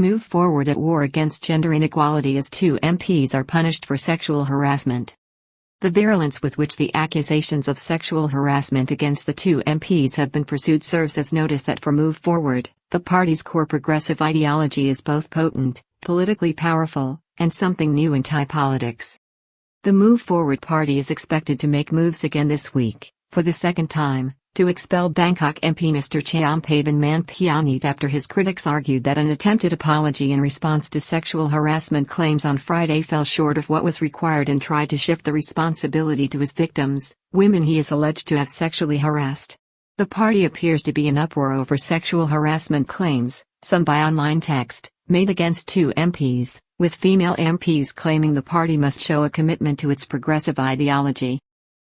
Move forward at war against gender inequality as 2 MPs are punished for sexual harassment. The virulence with which the accusations of sexual harassment against the 2 MPs have been pursued serves as notice that for Move Forward, the party's core progressive ideology is both potent, politically powerful, and something new in Thai politics. The Move Forward party is expected to make moves again this week, for the second time, to expel Bangkok MP Mr. Champavan Manpianit after his critics argued that an attempted apology in response to sexual harassment claims on Friday fell short of what was required and tried to shift the responsibility to his victims, women he is alleged to have sexually harassed. The party appears to be in uproar over sexual harassment claims, some by online text, made against 2 MPs, with female MPs claiming the party must show a commitment to its progressive ideology.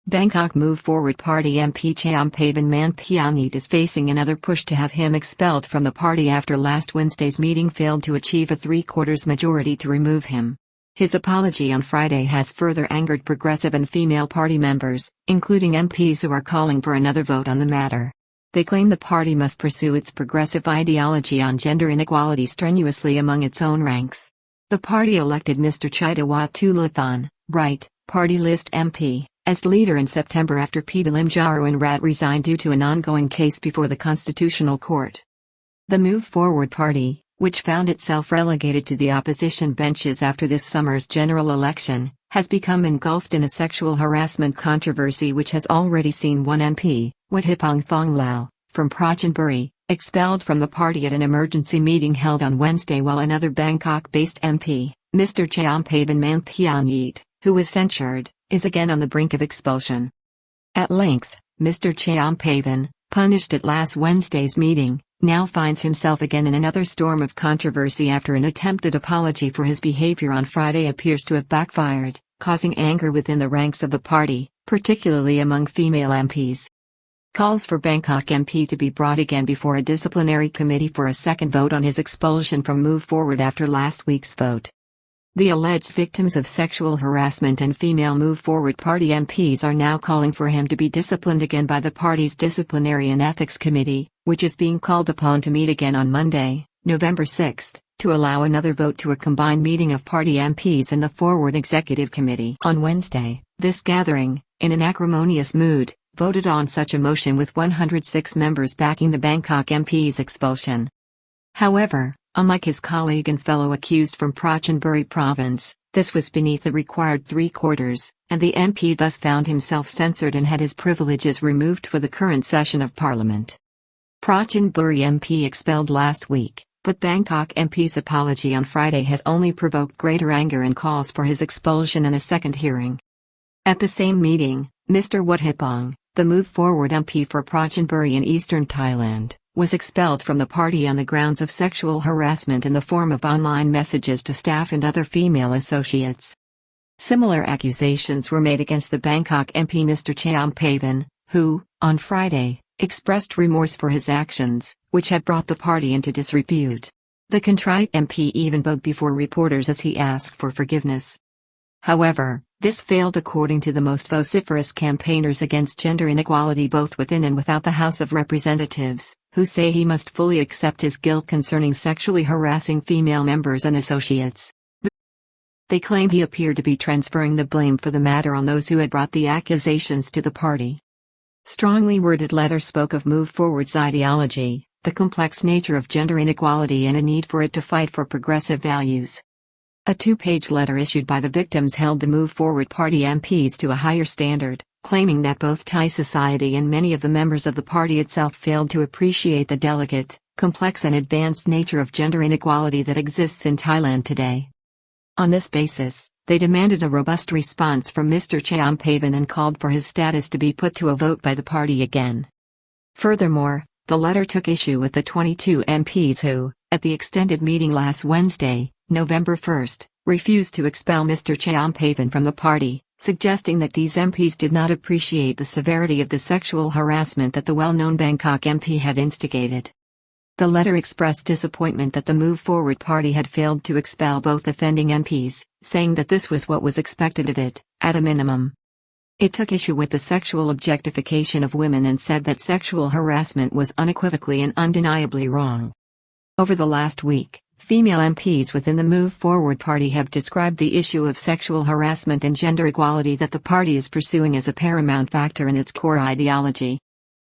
Bangkok Move Forward Party MP Champavan Manpianit is facing another push to have him expelled from the party after last Wednesday's meeting failed to achieve a 3/4 majority to remove him. His apology on Friday has further angered progressive and female party members, including MPs who are calling for another vote on the matter. They claim the party must pursue its progressive ideology on gender inequality strenuously among its own ranks. The party elected Mr. Chaitawatulathan, Right, Party List MP, as leader in September after Pitalim Jaruanrat resigned due to an ongoing case before the Constitutional Court. The Move Forward Party, which found itself relegated to the opposition benches after this summer's general election, has become engulfed in a sexual harassment controversy which has already seen 1 MP, Wathipong Thonglao, from Prachanburi, expelled from the party at an emergency meeting held on Wednesday, while another Bangkok-based MP, Mr. Champavan Manpianit, who was censured, is again on the brink of expulsion. At length, Mr. Champavan, punished at last Wednesday's meeting, now finds himself again in another storm of controversy after an attempted apology for his behavior on Friday appears to have backfired, causing anger within the ranks of the party, particularly among female MPs. Calls for Bangkok MP to be brought again before a disciplinary committee for a second vote on his expulsion from Move Forward after last week's vote. The alleged victims of sexual harassment and female Move Forward Party MPs are now calling for him to be disciplined again by the party's Disciplinary and Ethics Committee, which is being called upon to meet again on Monday, November 6, to allow another vote to a combined meeting of party MPs and the Forward Executive Committee. On Wednesday, this gathering, in an acrimonious mood, voted on such a motion with 106 members backing the Bangkok MP's expulsion. However, unlike his colleague and fellow accused from Prachanburi province, this was beneath the required 3/4, and the MP thus found himself censored and had his privileges removed for the current session of Parliament. Prachanburi MP expelled last week, but Bangkok MP's apology on Friday has only provoked greater anger and calls for his expulsion and a second hearing. At the same meeting, Mr. Wathipong, the Move Forward MP for Prachanburi in eastern Thailand, was expelled from the party on the grounds of sexual harassment in the form of online messages to staff and other female associates. Similar accusations were made against the Bangkok MP Mr. Champavan, who, on Friday, expressed remorse for his actions, which had brought the party into disrepute. The contrite MP even bowed before reporters as he asked for forgiveness. However, this failed according to the most vociferous campaigners against gender inequality both within and without the House of Representatives, who say he must fully accept his guilt concerning sexually harassing female members and associates. They claim he appeared to be transferring the blame for the matter on those who had brought the accusations to the party. Strongly worded letter spoke of Move Forward's ideology, the complex nature of gender inequality and a need for it to fight for progressive values. A 2-page letter issued by the victims held the Move Forward Party MPs to a higher standard, claiming that both Thai society and many of the members of the party itself failed to appreciate the delicate, complex and advanced nature of gender inequality that exists in Thailand today. On this basis, they demanded a robust response from Mr. Champavan and called for his status to be put to a vote by the party again. Furthermore, the letter took issue with the 22 MPs who, at the extended meeting last Wednesday, November 1, refused to expel Mr. Champavan from the party, suggesting that these MPs did not appreciate the severity of the sexual harassment that the well-known Bangkok MP had instigated. The letter expressed disappointment that the Move Forward Party had failed to expel both offending MPs, saying that this was what was expected of it, at a minimum. It took issue with the sexual objectification of women and said that sexual harassment was unequivocally and undeniably wrong. Over the last week, Female MPs within the Move Forward party have described the issue of sexual harassment and gender equality that the party is pursuing as a paramount factor in its core ideology.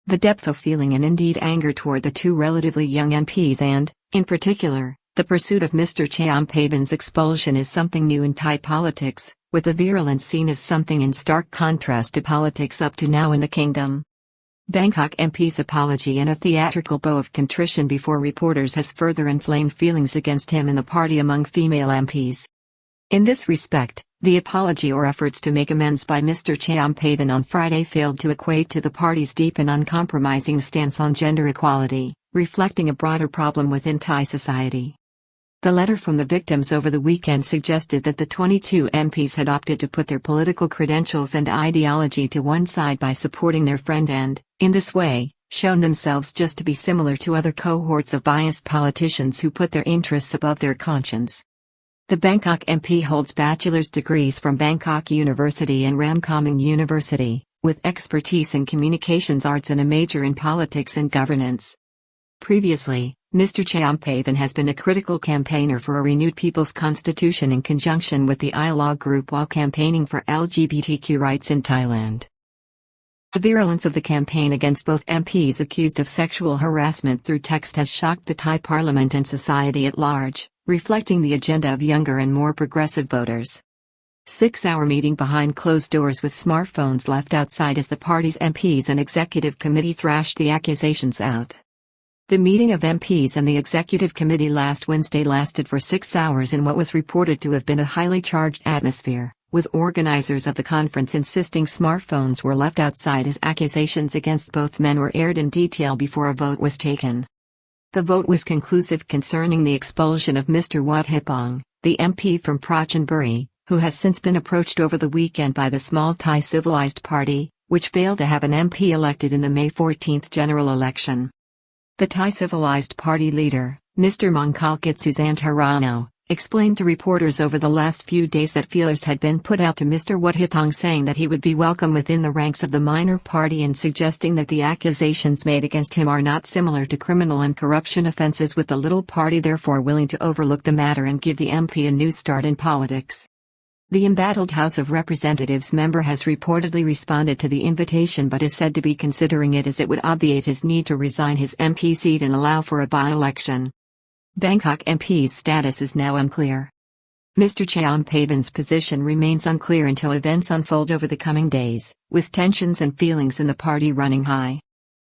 The depth of feeling and indeed anger toward the two relatively young MPs and, in particular, the pursuit of Mr. Champaven's expulsion is something new in Thai politics, with the virulence seen as something in stark contrast to politics up to now in the kingdom. Bangkok MP's apology and a theatrical bow of contrition before reporters has further inflamed feelings against him in the party among female MPs. In this respect, the apology or efforts to make amends by Mr. Champaven on Friday failed to equate to the party's deep and uncompromising stance on gender equality, reflecting a broader problem within Thai society. The letter from the victims over the weekend suggested that the 22 MPs had opted to put their political credentials and ideology to one side by supporting their friend and, in this way, shown themselves just to be similar to other cohorts of biased politicians who put their interests above their conscience. The Bangkok MP holds bachelor's degrees from Bangkok University and Ramkhamhaeng University, with expertise in communications arts and a major in politics and governance. Previously, Mr. Champaven has been a critical campaigner for a renewed People's Constitution in conjunction with the ILOG group while campaigning for LGBTQ rights in Thailand. The virulence of the campaign against both MPs accused of sexual harassment through text has shocked the Thai parliament and society at large, reflecting the agenda of younger and more progressive voters. 6-hour meeting behind closed doors with smartphones left outside as the party's MPs and executive committee thrashed the accusations out. The meeting of MPs and the executive committee last Wednesday lasted for 6 hours in what was reported to have been a highly charged atmosphere, with organizers of the conference insisting smartphones were left outside as accusations against both men were aired in detail before a vote was taken. The vote was conclusive concerning the expulsion of Mr. Wathipong, the MP from Prachanburi, who has since been approached over the weekend by the small Thai Civilized Party, which failed to have an MP elected in the May 14 general election. The Thai Civilized Party leader, Mr. Mongkalkit Susantarano, explained to reporters over the last few days that feelers had been put out to Mr. Wathipong saying that he would be welcome within the ranks of the minor party and suggesting that the accusations made against him are not similar to criminal and corruption offences, with the little party therefore willing to overlook the matter and give the MP a new start in politics. The embattled House of Representatives member has reportedly responded to the invitation but is said to be considering it as it would obviate his need to resign his MP seat and allow for a by-election. Bangkok MP's status is now unclear. Mr. Champaven's position remains unclear until events unfold over the coming days, with tensions and feelings in the party running high.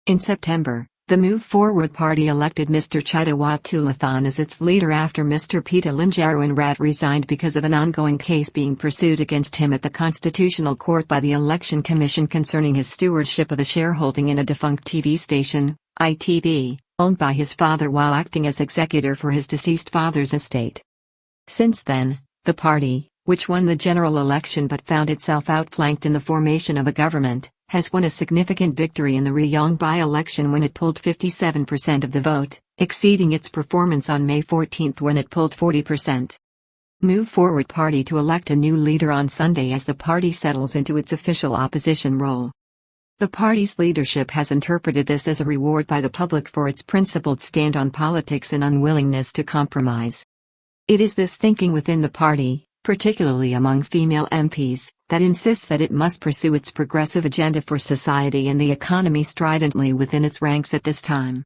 In September, the Move Forward party elected Mr. Chaitawatulathan as its leader after Mr. Pita Limjaroenrat resigned because of an ongoing case being pursued against him at the Constitutional Court by the Election Commission concerning his stewardship of the shareholding in a defunct TV station, ITV, owned by his father while acting as executor for his deceased father's estate. Since then, the party, which won the general election but found itself outflanked in the formation of a government, has won a significant victory in the Rayong by-election when it pulled 57% of the vote, exceeding its performance on May 14 when it pulled 40%. Move Forward Party to elect a new leader on Sunday as the party settles into its official opposition role. The party's leadership has interpreted this as a reward by the public for its principled stand on politics and unwillingness to compromise. It is this thinking within the party, particularly among female MPs, that insists that it must pursue its progressive agenda for society and the economy stridently within its ranks at this time.